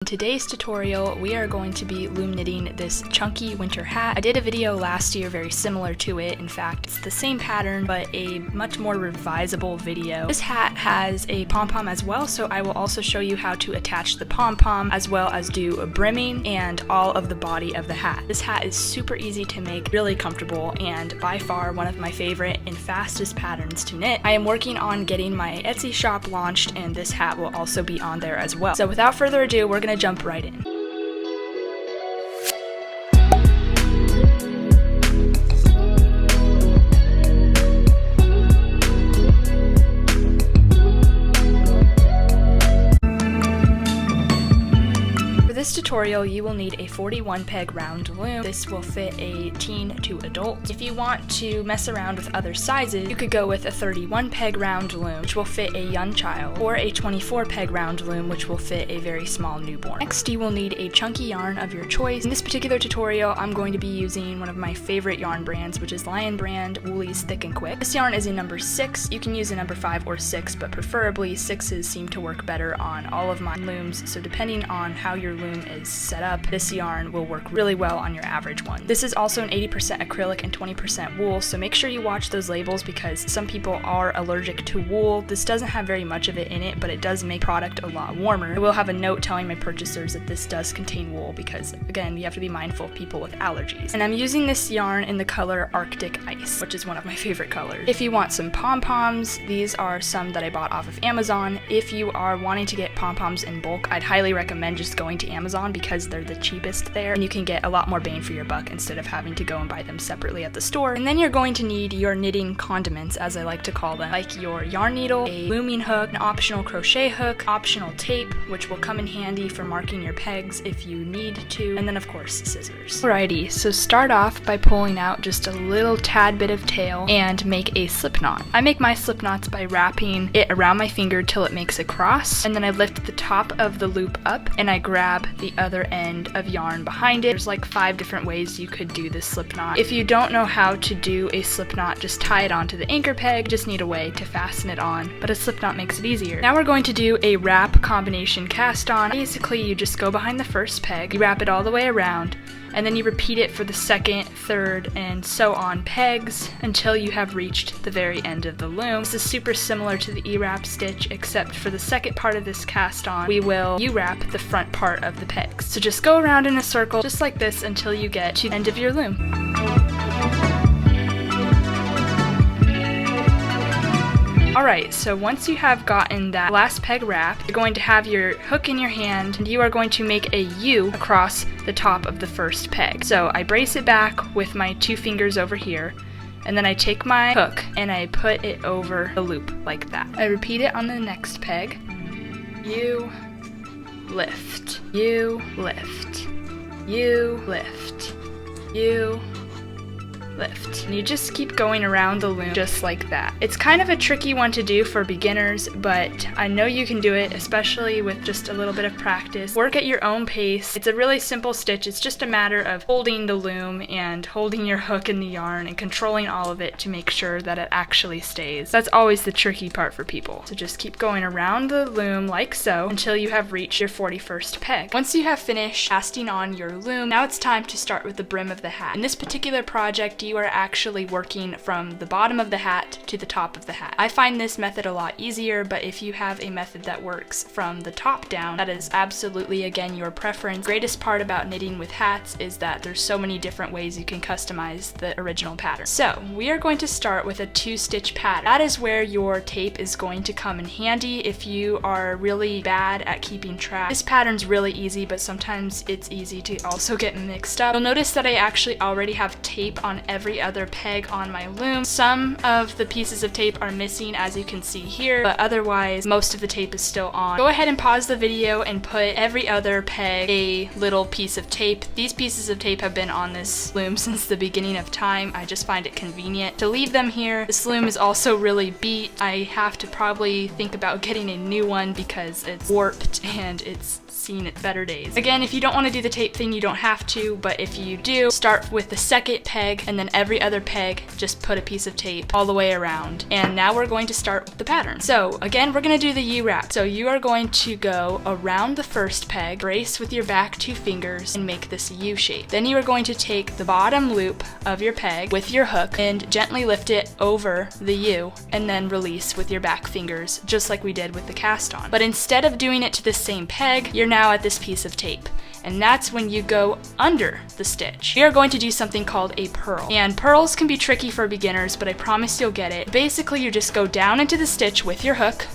In today's tutorial, we are going to be loom knitting this chunky winter hat. I did a video last year very similar to it. In fact, it's the same pattern, but a much more revisable video. This hat has a pom-pom as well, so I will also show you how to attach the pom-pom as well as do a brimming and all of the body of the hat. This hat is super easy to make, really comfortable, and by far one of my favorite and fastest patterns to knit. I am working on getting my Etsy shop launched, and this hat will also be on there as well. So without further ado, we're gonna jump right in. For this tutorial, you will need a 41 peg round loom. This will fit a teen to adult. If you want to mess around with other sizes, you could go with a 31 peg round loom, which will fit a young child, or a 24 peg round loom, which will fit a very small newborn. Next, you will need a chunky yarn of your choice. In this particular tutorial, I'm going to be using one of my favorite yarn brands, which is Lion Brand Woolies Thick and Quick. This yarn is a number 6. You can use a number 5 or 6, but preferably 6s seem to work better on all of my looms, so depending on how your loom is set up, this yarn will work really well on your average one. This is also an 80% acrylic and 20% wool, so make sure you watch those labels because some people are allergic to wool. This doesn't have very much of it in it, but it does make product a lot warmer. I will have a note telling my purchasers that this does contain wool because, again, you have to be mindful of people with allergies. And I'm using this yarn in the color Arctic Ice, which is one of my favorite colors. If you want some pom-poms, these are some that I bought off of Amazon. If you are wanting to get pom-poms in bulk, I'd highly recommend just going to Amazon because they're the cheapest there and you can get a lot more bang for your buck instead of having to go and buy them separately at the store. And then you're going to need your knitting condiments, as I like to call them, like your yarn needle, a looming hook, an optional crochet hook, optional tape, which will come in handy for marking your pegs if you need to, and then of course scissors. Alrighty, so start off by pulling out just a little tad bit of tail and make a slip knot. I make my slip knots by wrapping it around my finger till it makes a cross, and then I lift the top of the loop up and I grab the other end of yarn behind it. There's like 5 different ways you could do this slip knot. If you don't know how to do a slip knot, just tie it onto the anchor peg. You just need a way to fasten it on, but a slip knot makes it easier. Now we're going to do a wrap combination cast on. Basically, you just go behind the first peg, you wrap it all the way around, and then you repeat it for the second, third, and so on pegs until you have reached the very end of the loom. This is super similar to the E-wrap stitch, except for the second part of this cast on, we will U-wrap the front part of the pegs. So just go around in a circle just like this until you get to the end of your loom. Alright, so once you have gotten that last peg wrapped, you're going to have your hook in your hand and you are going to make a U across the top of the first peg. So I brace it back with my 2 fingers over here, and then I take my hook and I put it over the loop like that. I repeat it on the next peg. U, lift, U, lift, U, lift, U, lift. And you just keep going around the loom just like that. It's kind of a tricky one to do for beginners, but I know you can do it, especially with just a little bit of practice. Work at your own pace. It's a really simple stitch. It's just a matter of holding the loom and holding your hook in the yarn and controlling all of it to make sure that it actually stays. That's always the tricky part for people. So just keep going around the loom like so until you have reached your 41st peg. Once you have finished casting on your loom, now it's time to start with the brim of the hat. In this particular project, you are actually working from the bottom of the hat to the top of the hat. I find this method a lot easier, but if you have a method that works from the top down, that is absolutely, again, your preference. The greatest part about knitting with hats is that there's so many different ways you can customize the original pattern. So we are going to start with a 2-stitch pattern. That is where your tape is going to come in handy if you are really bad at keeping track. This pattern's really easy, but sometimes it's easy to also get mixed up. You'll notice that I actually already have tape on every other peg on my loom. Some of the pieces of tape are missing, as you can see here, but otherwise most of the tape is still on. Go ahead and pause the video and put every other peg a little piece of tape. These pieces of tape have been on this loom since the beginning of time. I just find it convenient to leave them here. This loom is also really beat. I have to probably think about getting a new one because it's warped and it's seen its better days. Again, if you don't want to do the tape thing, you don't have to, but if you do, start with the second peg, and then every other peg, just put a piece of tape all the way around. And now we're going to start with the pattern. So again, we're going to do the U-wrap. So you are going to go around the first peg, brace with your back 2 fingers, and make this U shape. Then you are going to take the bottom loop of your peg with your hook and gently lift it over the U, and then release with your back fingers, just like we did with the cast on. But instead of doing it to the same peg, you're now at this piece of tape. And that's when you go under the stitch. We are going to do something called a purl. And purls can be tricky for beginners, but I promise you'll get it. Basically, you just go down into the stitch with your hook,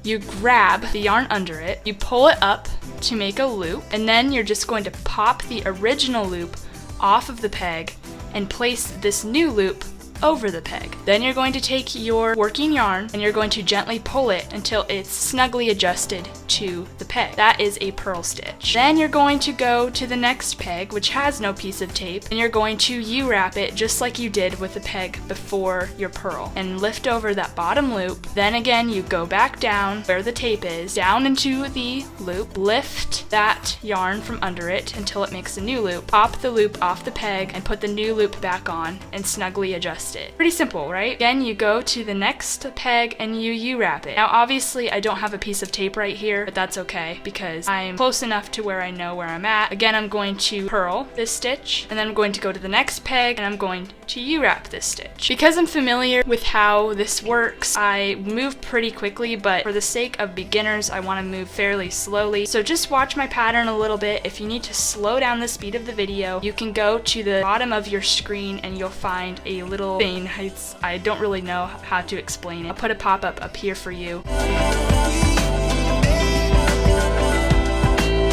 you grab the yarn under it, you pull it up to make a loop, and then you're just going to pop the original loop off of the peg and place this new loop over the peg. Then you're going to take your working yarn and you're going to gently pull it until it's snugly adjusted to the peg. That is a purl stitch. Then you're going to go to the next peg, which has no piece of tape, and you're going to U-wrap it just like you did with the peg before your purl, and lift over that bottom loop. Then again, you go back down where the tape is, down into the loop, lift that yarn from under it until it makes a new loop, pop the loop off the peg, and put the new loop back on and snugly adjust it. Pretty simple, right? Again, you go to the next peg and you U-wrap it. Now obviously I don't have a piece of tape right here, but that's okay because I'm close enough to where I know where I'm at. Again, I'm going to purl this stitch, and then I'm going to go to the next peg and I'm going to U-wrap this stitch. Because I'm familiar with how this works, I move pretty quickly, but for the sake of beginners, I want to move fairly slowly. So just watch my pattern a little bit. If you need to slow down the speed of the video, you can go to the bottom of your screen and you'll find a little thing. I don't really know how to explain it. I'll put a pop-up up here for you.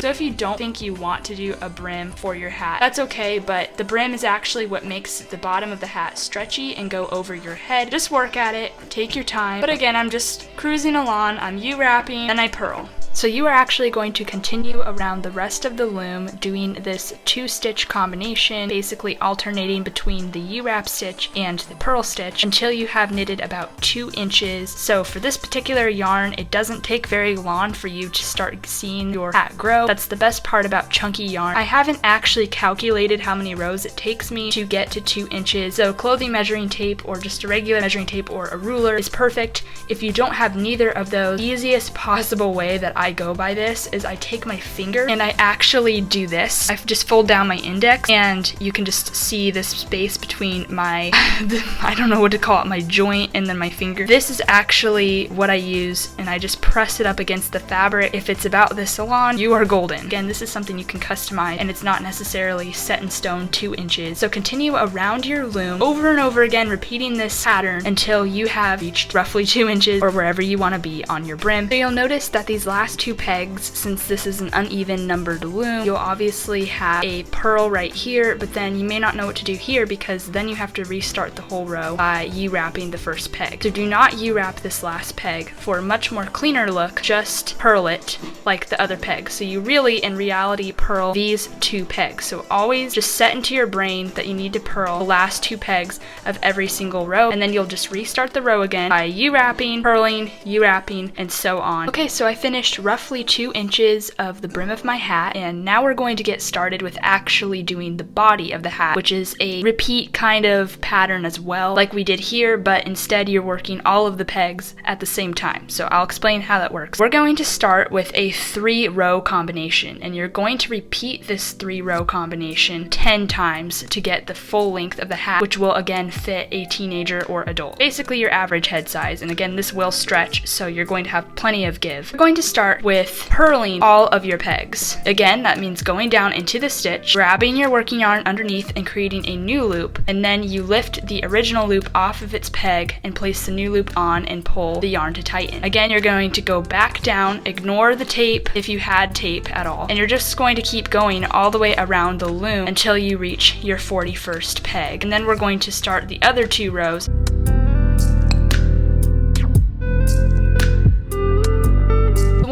So if you don't think you want to do a brim for your hat, that's okay, but the brim is actually what makes the bottom of the hat stretchy and go over your head. Just work at it, take your time. But again, I'm just cruising along, I'm U-wrapping, and I purl. So you are actually going to continue around the rest of the loom doing this 2-stitch combination, basically alternating between the U-wrap stitch and the purl stitch until you have knitted about 2 inches. So for this particular yarn, it doesn't take very long for you to start seeing your hat grow. That's the best part about chunky yarn. I haven't actually calculated how many rows it takes me to get to 2 inches. So clothing measuring tape or just a regular measuring tape or a ruler is perfect. If you don't have neither of those, the easiest possible way that I go by this is I take my finger and I actually do this. I just fold down my index and you can just see this space between my, I don't know what to call it, my joint and then my finger. This is actually what I use, and I just press it up against the fabric. If it's about this long, you are golden. Again, this is something you can customize and it's not necessarily set in stone 2 inches. So continue around your loom over and over again, repeating this pattern until you have reached roughly 2 inches or wherever you want to be on your brim. So you'll notice that these last 2 pegs, since this is an uneven numbered loom, you'll obviously have a purl right here, but then you may not know what to do here because then you have to restart the whole row by U-wrapping the first peg. So do not U-wrap this last peg. For a much more cleaner look, just purl it like the other peg. So you really, in reality, purl these 2 pegs. So always just set into your brain that you need to purl the last 2 pegs of every single row, and then you'll just restart the row again by U-wrapping, purling, U-wrapping, and so on. Okay, so I finished roughly 2 inches of the brim of my hat, and now we're going to get started with actually doing the body of the hat, which is a repeat kind of pattern as well, like we did here, but instead you're working all of the pegs at the same time. So I'll explain how that works. We're going to start with a 3-row combination, and you're going to repeat this 3-row combination 10 times to get the full length of the hat, which will again fit a teenager or adult. Basically your average head size, and again this will stretch, so you're going to have plenty of give. We're going to start with purling all of your pegs. Again, that means going down into the stitch, grabbing your working yarn underneath and creating a new loop, and then you lift the original loop off of its peg and place the new loop on and pull the yarn to tighten. Again, you're going to go back down, ignore the tape if you had tape at all, and you're just going to keep going all the way around the loom until you reach your 41st peg. And then we're going to start the other 2 rows.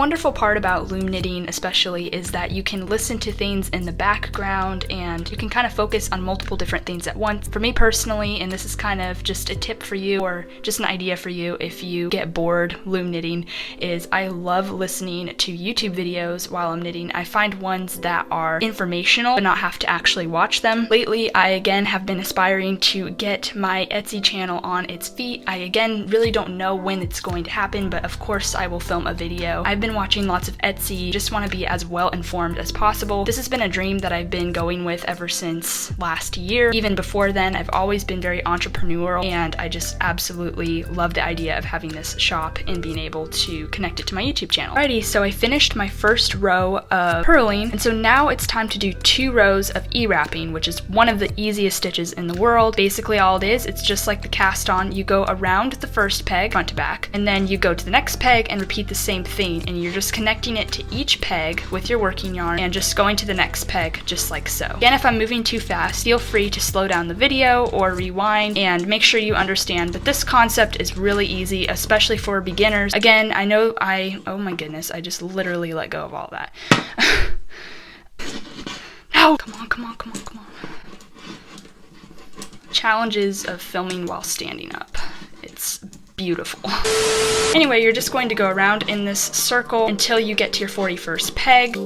wonderful part about loom knitting especially is that you can listen to things in the background and you can kind of focus on multiple different things at once. For me personally, and this is kind of just a tip for you or just an idea for you if you get bored loom knitting, is I love listening to YouTube videos while I'm knitting. I find ones that are informational but not have to actually watch them. Lately, I again have been aspiring to get my Etsy channel on its feet. I again really don't know when it's going to happen, but of course I will film a video. I've been watching lots of Etsy, just want to be as well informed as possible. This has been a dream that I've been going with ever since last year. Even before then, I've always been very entrepreneurial, and I just absolutely love the idea of having this shop and being able to connect it to my YouTube channel. Alrighty, so I finished my first row of purling, and so now it's time to do 2 rows of E-wrapping, which is one of the easiest stitches in the world. Basically all it is, it's just like the cast on. You go around the first peg, front to back, and then you go to the next peg and repeat the same thing, and you're just connecting it to each peg with your working yarn and just going to the next peg just like so. Again, if I'm moving too fast, feel free to slow down the video or rewind, and make sure you understand that this concept is really easy, especially for beginners. Again, I know oh my goodness, I just literally let go of all that. No! Come on, come on, come on, come on. Challenges of filming while standing up. It's beautiful. Anyway, you're just going to go around in this circle until you get to your 41st peg.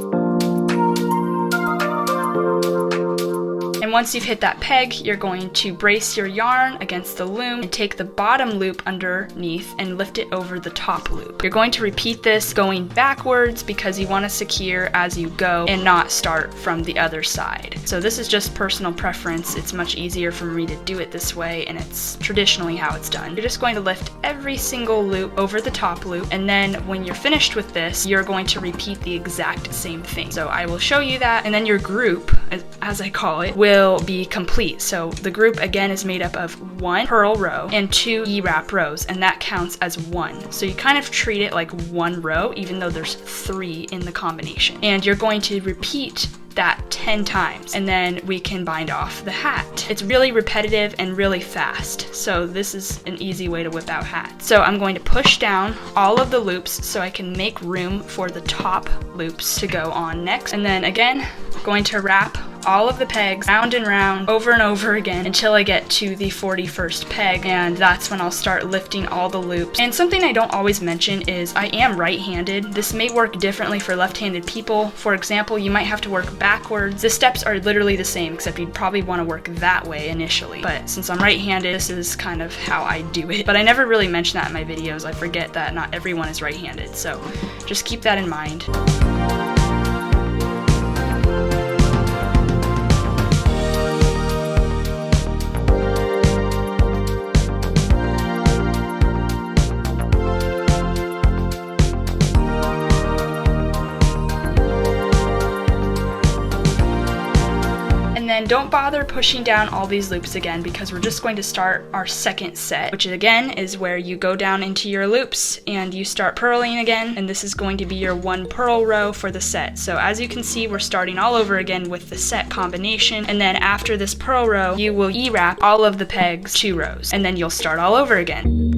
And once you've hit that peg, you're going to brace your yarn against the loom and take the bottom loop underneath and lift it over the top loop. You're going to repeat this going backwards because you want to secure as you go and not start from the other side. So this is just personal preference. It's much easier for me to do it this way, and it's traditionally how it's done. You're just going to lift every single loop over the top loop, and then when you're finished with this, you're going to repeat the exact same thing. So I will show you that, and then your group, as I call it, will be complete. So the group again is made up of 1 purl row and 2 E-wrap rows, and that counts as 1. So you kind of treat it like 1 row even though there's 3 in the combination. And you're going to repeat that 10 times, and then we can bind off the hat. It's really repetitive and really fast, so this is an easy way to whip out hats. So I'm going to push down all of the loops so I can make room for the top loops to go on next, and then again going to wrap all of the pegs round and round over and over again until I get to the 41st peg, and that's when I'll start lifting all the loops. And something I don't always mention is I am right-handed. This may work differently for left-handed people. For example, you might have to work backwards. The steps are literally the same, except you'd probably want to work that way initially. But since I'm right-handed, this is kind of how I do it. But I never really mention that in my videos. I forget that not everyone is right-handed, so just keep that in mind. And don't bother pushing down all these loops again because we're just going to start our second set, which again is where you go down into your loops and you start purling again, and this is going to be your 1 purl row for the set. So as you can see, we're starting all over again with the set combination, and then after this purl row, you will E-wrap all of the pegs 2 rows, and then you'll start all over again.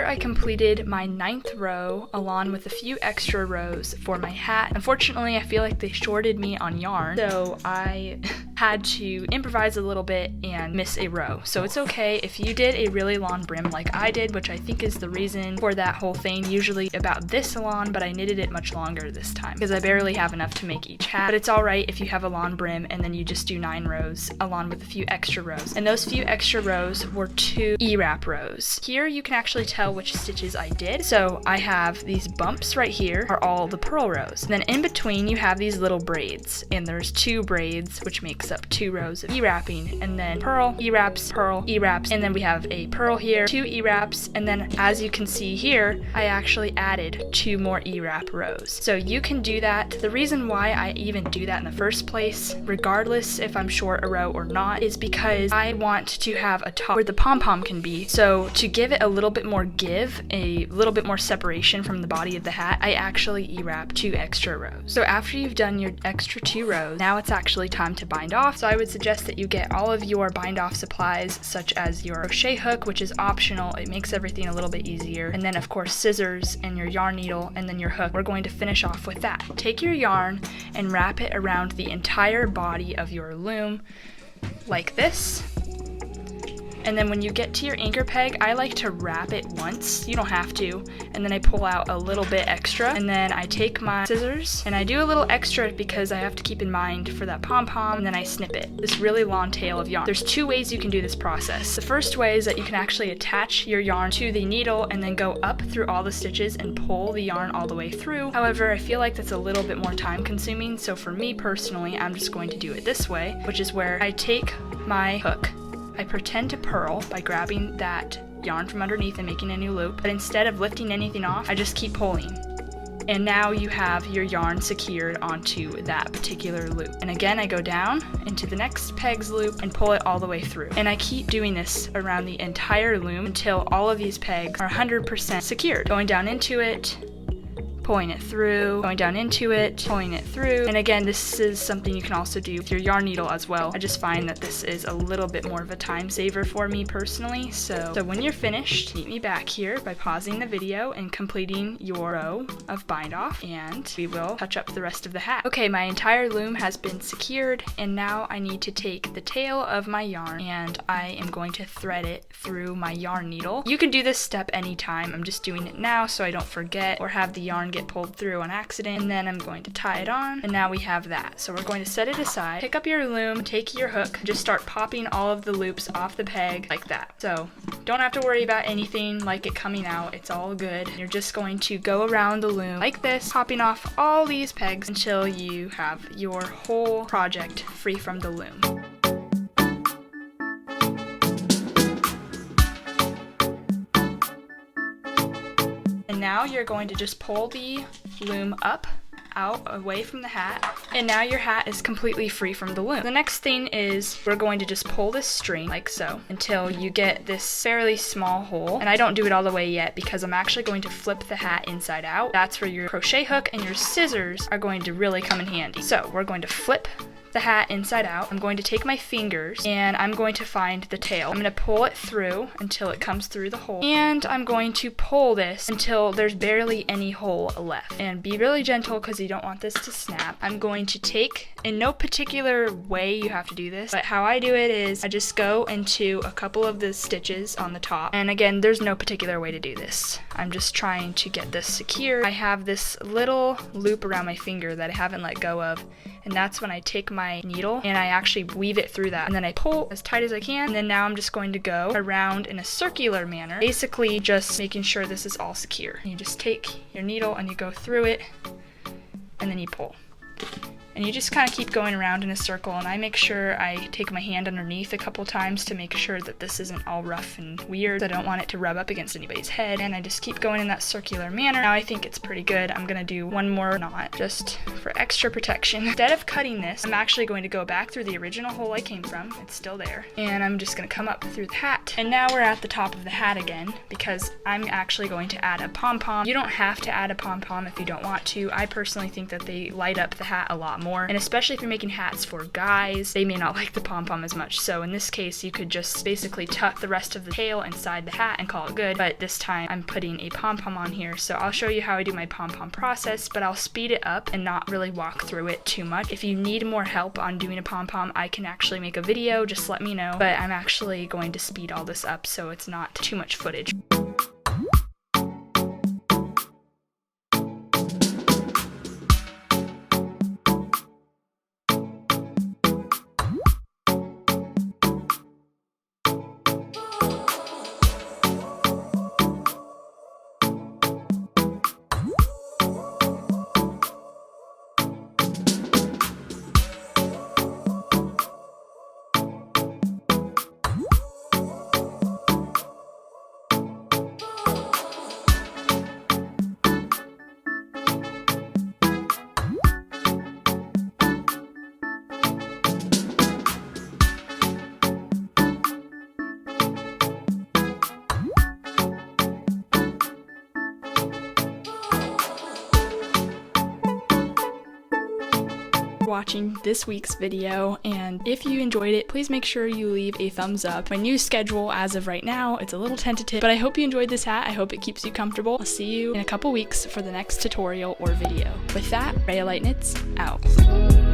I completed my 9th row along with a few extra rows for my hat. Unfortunately, I feel like they shorted me on yarn, so I had to improvise a little bit and miss a row. So it's okay if you did a really long brim like I did, which I think is the reason for that whole thing. Usually about this long, but I knitted it much longer this time because I barely have enough to make each hat. But it's alright if you have a long brim and then you just do 9 rows along with a few extra rows. And those few extra rows were 2 E-wrap rows. Here you can actually tell which stitches I did. So I have these bumps right here are all the purl rows. And then in between you have these little braids, and there's 2 braids, which makes up 2 rows of E-wrapping, and then purl, E-wraps, and then we have a purl here, 2 E-wraps, and then as you can see here, I actually added 2 more E-wrap rows. So you can do that. The reason why I even do that in the first place, regardless if I'm short a row or not, is because I want to have a top where the pom-pom can be. So to give it a little bit more give, a little bit more separation from the body of the hat, I actually E-wrap 2 extra rows. So after you've done your extra 2 rows, now it's actually time to bind off. So I would suggest that you get all of your bind off supplies, such as your crochet hook, which is optional. It makes everything a little bit easier. And then of course scissors and your yarn needle and then your hook. We're going to finish off with that. Take your yarn and wrap it around the entire body of your loom like this. And then when you get to your anchor peg, I like to wrap it once. You don't have to. And then I pull out a little bit extra. And then I take my scissors and I do a little extra because I have to keep in mind for that pom-pom, and then I snip it. This really long tail of yarn. There's two ways you can do this process. The first way is that you can actually attach your yarn to the needle and then go up through all the stitches and pull the yarn all the way through. However, I feel like that's a little bit more time consuming. So for me personally, I'm just going to do it this way, which is where I take my hook. I pretend to purl by grabbing that yarn from underneath and making a new loop, but instead of lifting anything off, I just keep pulling. And now you have your yarn secured onto that particular loop. And again, I go down into the next peg's loop and pull it all the way through. And I keep doing this around the entire loom until all of these pegs are 100% secured. Going down into it, pulling it through, going down into it, pulling it through. And again, this is something you can also do with your yarn needle as well. I just find that this is a little bit more of a time saver for me personally. So when you're finished, meet me back here by pausing the video and completing your row of bind off, and we will touch up the rest of the hat. Okay, my entire loom has been secured, and now I need to take the tail of my yarn and I am going to thread it through my yarn needle. You can do this step anytime. I'm just doing it now so I don't forget or have the yarn get pulled through on accident, and then I'm going to tie it on, and now we have that. So we're going to set it aside, pick up your loom, take your hook, just start popping all of the loops off the peg like that. So don't have to worry about anything like it coming out, it's all good. You're just going to go around the loom like this, popping off all these pegs until you have your whole project free from the loom. And now you're going to just pull the loom up, out, away from the hat, and now your hat is completely free from the loom. The next thing is we're going to just pull this string like so until you get this fairly small hole. And I don't do it all the way yet because I'm actually going to flip the hat inside out. That's where your crochet hook and your scissors are going to really come in handy. So we're going to flip the hat inside out. I'm going to take my fingers and I'm going to find the tail. I'm going to pull it through until it comes through the hole, and I'm going to pull this until there's barely any hole left. And be really gentle because you don't want this to snap. I'm going to take, in no particular way you have to do this, but how I do it is I just go into a couple of the stitches on the top. And again, there's no particular way to do this. I'm just trying to get this secure. I have this little loop around my finger that I haven't let go of, and that's when I take my needle and I actually weave it through that, and then I pull as tight as I can, and then now I'm just going to go around in a circular manner, basically just making sure this is all secure. You just take your needle and you go through it, and then you pull. And you just kind of keep going around in a circle, and I make sure I take my hand underneath a couple times to make sure that this isn't all rough and weird. I don't want it to rub up against anybody's head, and I just keep going in that circular manner. Now I think it's pretty good. I'm gonna do one more knot just for extra protection. Instead of cutting this, I'm actually going to go back through the original hole I came from. It's still there. And I'm just gonna come up through the hat. And now we're at the top of the hat again because I'm actually going to add a pom-pom. You don't have to add a pom-pom if you don't want to. I personally think that they light up the hat a lot more. And especially if you're making hats for guys, they may not like the pom-pom as much. So in this case, you could just basically tuck the rest of the tail inside the hat and call it good. But this time I'm putting a pom-pom on here. So I'll show you how I do my pom-pom process, but I'll speed it up and not really walk through it too much. If you need more help on doing a pom-pom, I can actually make a video, just let me know. But I'm actually going to speed all this up so it's not too much footage. watching this week's video, and if you enjoyed it, please make sure you leave a thumbs up. My new schedule as of right now, it's a little tentative, but I hope you enjoyed this hat. I hope it keeps you comfortable. I'll see you in a couple weeks for the next tutorial or video. With that, Rayalite Knits out.